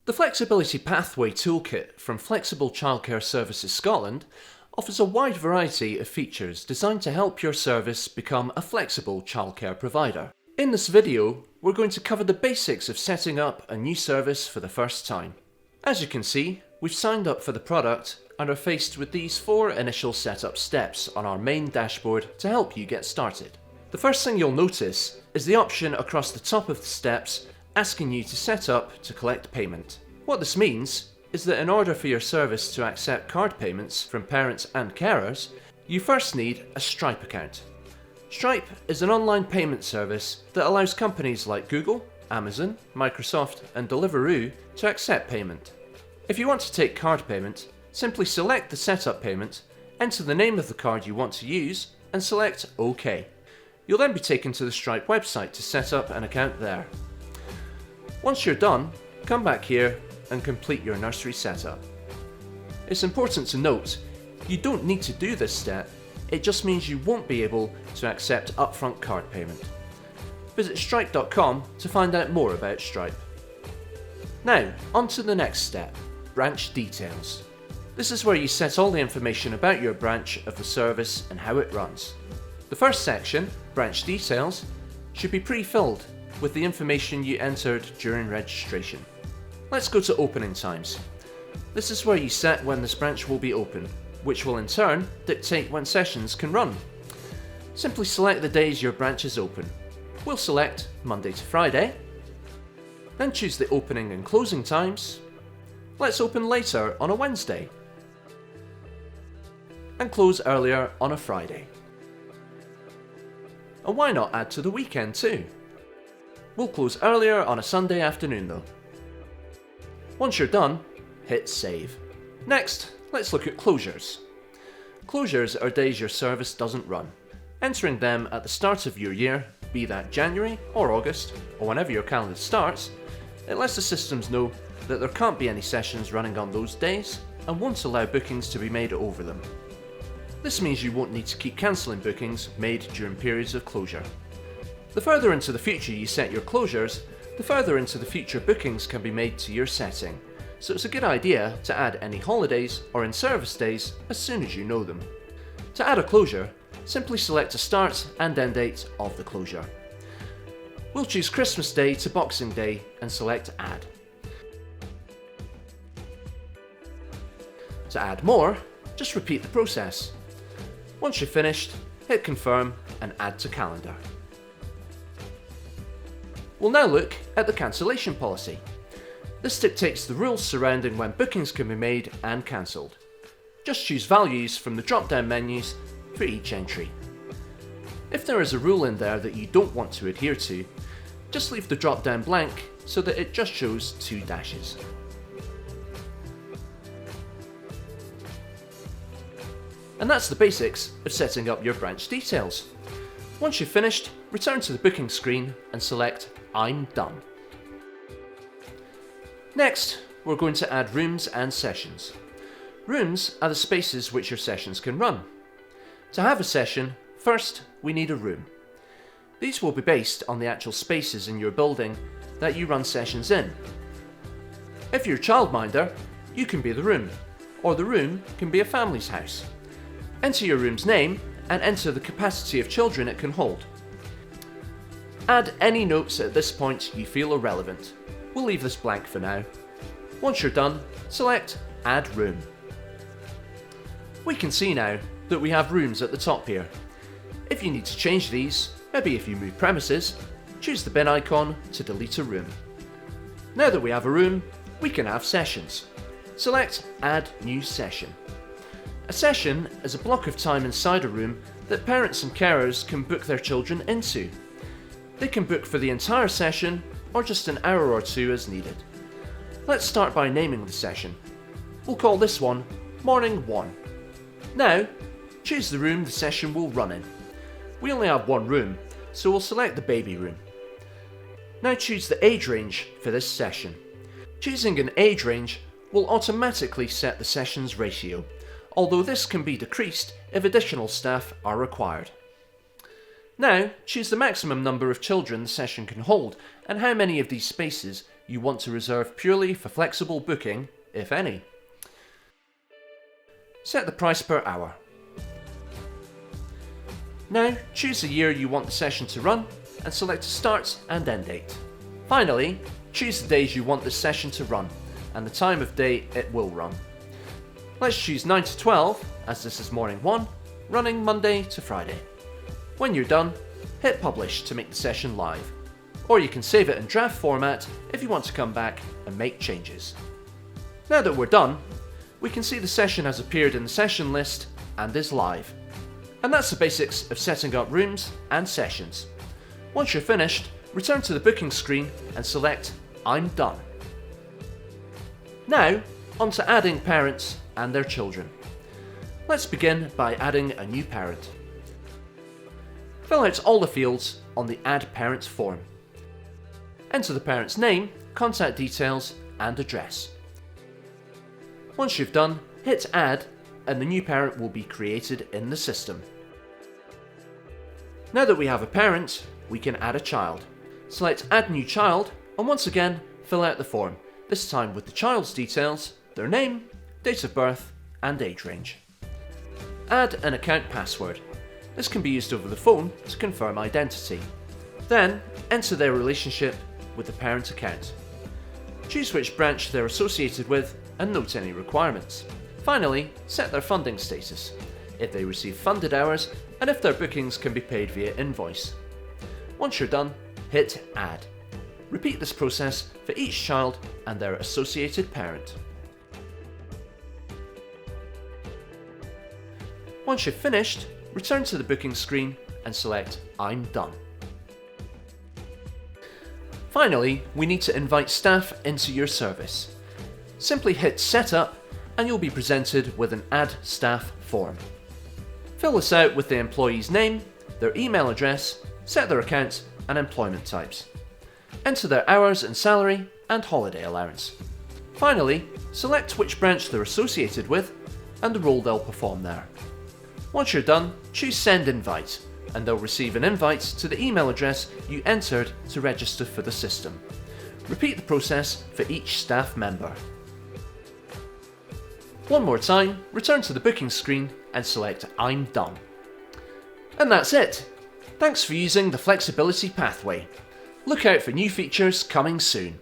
The Flexibility Pathway Toolkit from Flexible Childcare Services Scotland offers a wide variety of features designed to help your service become a flexible childcare provider. In this video, we're going to cover the basics of setting up a new service for the first time. As you can see, we've signed up for the product and are faced with these 4 initial setup steps on our main dashboard to help you get started. The first thing you'll notice is the option across the top of the steps asking you to set up to collect payment. What this means is that in order for your service to accept card payments from parents and carers, you first need a Stripe account. Stripe is an online payment service that allows companies like Google, Amazon, Microsoft and Deliveroo to accept payment. If you want to take card payment, simply select the setup payment, enter the name of the card you want to use and select OK. You'll then be taken to the Stripe website to set up an account there. Once you're done, come back here and complete your nursery setup. It's important to note, you don't need to do this step, it just means you won't be able to accept upfront card payment. Visit stripe.com to find out more about Stripe. Now, on to the next step, branch details. This is where you set all the information about your branch of the service and how it runs. The first section, branch details, should be pre-filled with the information you entered during registration. Let's go to opening times. This is where you set when this branch will be open, which will in turn dictate when sessions can run. Simply select the days your branch is open. We'll select Monday to Friday, then choose the opening and closing times. Let's open later on a Wednesday and close earlier on a Friday. And why not add to the weekend too? We'll close earlier on a Sunday afternoon though. Once you're done, hit save. Next, let's look at closures. Closures are days your service doesn't run. Entering them at the start of your year, be that January or August, or whenever your calendar starts, it lets the systems know that there can't be any sessions running on those days and won't allow bookings to be made over them. This means you won't need to keep cancelling bookings made during periods of closure. The further into the future you set your closures, the further into the future bookings can be made to your setting, so it's a good idea to add any holidays or in-service days as soon as you know them. To add a closure, simply select a start and end date of the closure. We'll choose Christmas Day to Boxing Day and select Add. To add more, just repeat the process. Once you're finished, hit Confirm and Add to Calendar. We'll now look at the cancellation policy. This dictates the rules surrounding when bookings can be made and cancelled. Just choose values from the drop-down menus for each entry. If there is a rule in there that you don't want to adhere to, just leave the drop-down blank so that it just shows 2 dashes. And that's the basics of setting up your branch details. Once you've finished, return to the booking screen and select I'm done. Next, we're going to add rooms and sessions. Rooms are the spaces which your sessions can run. To have a session, first we need a room. These will be based on the actual spaces in your building that you run sessions in. If you're a childminder, you can be the room, or the room can be a family's house. Enter your room's name and enter the capacity of children it can hold. Add any notes at this point you feel are relevant. We'll leave this blank for now. Once you're done, select Add Room. We can see now that we have rooms at the top here. If you need to change these, maybe if you move premises, choose the bin icon to delete a room. Now that we have a room, we can have sessions. Select Add New Session. A session is a block of time inside a room that parents and carers can book their children into. They can book for the entire session or just an hour or 2 as needed. Let's start by naming the session. We'll call this one Morning 1. Now, choose the room the session will run in. We only have one room, so we'll select the baby room. Now choose the age range for this session. Choosing an age range will automatically set the session's ratio, although this can be decreased if additional staff are required. Now, choose the maximum number of children the session can hold and how many of these spaces you want to reserve purely for flexible booking, if any. Set the price per hour. Now, choose the year you want the session to run and select a start and end date. Finally, choose the days you want the session to run and the time of day it will run. Let's choose 9 to 12, as this is morning 1, running Monday to Friday. When you're done, hit publish to make the session live, or you can save it in draft format if you want to come back and make changes. Now that we're done, we can see the session has appeared in the session list and is live. And that's the basics of setting up rooms and sessions. Once you're finished, return to the booking screen and select I'm done. Now, on to adding parents and their children. Let's begin by adding a new parent. Fill out all the fields on the Add Parents form. Enter the parent's name, contact details, and address. Once you've done, hit Add, and the new parent will be created in the system. Now that we have a parent, we can add a child. Select Add New Child, and once again, fill out the form, this time with the child's details, their name, date of birth, and age range. Add an account password. This can be used over the phone to confirm identity. Then, enter their relationship with the parent account. Choose which branch they're associated with and note any requirements. Finally, set their funding status, if they receive funded hours and if their bookings can be paid via invoice. Once you're done, hit Add. Repeat this process for each child and their associated parent. Once you've finished, return to the booking screen and select I'm done. Finally, we need to invite staff into your service. Simply hit Setup and you'll be presented with an Add Staff form. Fill this out with the employee's name, their email address, set their account and employment types. Enter their hours and salary and holiday allowance. Finally, select which branch they're associated with and the role they'll perform there. Once you're done, choose Send Invite, and they'll receive an invite to the email address you entered to register for the system. Repeat the process for each staff member. One more time, return to the booking screen and select I'm done. And that's it. Thanks for using the flexibility pathway. Look out for new features coming soon.